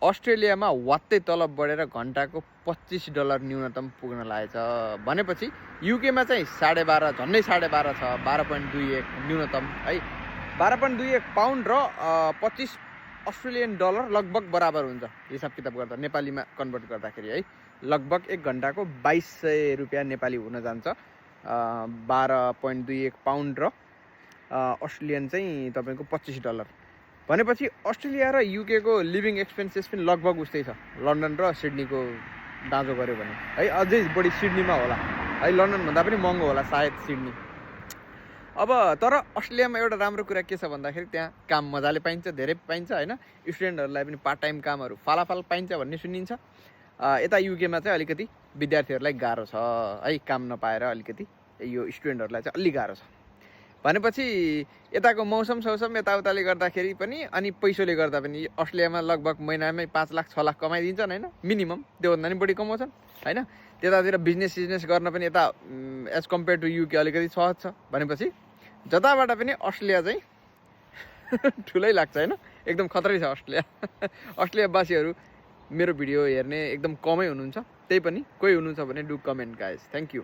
अस्ट्रेलियामा वात्तै तलब बढेर घन्टाको $25 न्यूनतम पुग्न लागेछ भनेपछि युकेमा चाहिँ 12.5 झन्डै 12.5 छ 12.21 न्यूनतम है 12.21 पाउन्ड र 25 अस्ट्रेलियन डलर लगभग बराबर हुन्छ हिसाब किताब गर्दा नेपालीमा कन्भर्ट गर्दाखेरि है लगभग 1 घन्टाको 2200 रुपियाँ नेपाली हुन जान्छ 12.21 पाउन्ड र अस्ट्रेलियन चाहिँ तपाईँको $25 भनेपछि अस्ट्रेलिया र युकेको लिभिङ एक्सपेन्सेस पनि लगभग उस्तै छ लन्डन र सिडनीको दाँजो गर्यो भने है अझै बढी सिडनीमा होला है लन्डनभन्दा पनि महँगो होला सायद सिडनी अब तर अस्ट्रेलियामा एउटा राम्रो कुरा के छ भन्दाखेरि त्यहाँ काम मजाले पाइन्छ धेरै पाइन्छ होइन स्टुडेन्टहरूलाई पनि पार्ट टाइम कामहरू फालाफाल पाइन्छ भन्ने सुनिन्छ यता युकेमा चाहिँ अलिकति विद्यार्थीहरूलाई गाह्रो छ है काम नपाएर अलिकति यो स्टुडेन्टहरूलाई चाहिँ अलि गाह्रो छ भनेपछि यताको मौसम सौसम यताउताले गर्दाखेरि पनि अनि पैसोले गर्दा पनि अस्ट्रेलियामा लगभग महिनामै 5 लाख 6 लाख कमाइदिन्छन् होइन मिनिमम त्योभन्दा पनि बढी कमाउँछन् होइन त्यतातिर बिजनेस गर्न पनि यता एज कम्पेयर टु युके अलिकति सहज छ भनेपछि जताबाट पनि अस्ट्रेलिया चाहिँ ठुलै लाग्छ होइन एकदम खतरै छ अस्ट्रेलिया अस्ट्रेलियावासीहरू मेरो भिडियो हेर्ने एकदम कमै हुनुहुन्छ त्यही पनि कोही हुनुहुन्छ भने do comment guys thank you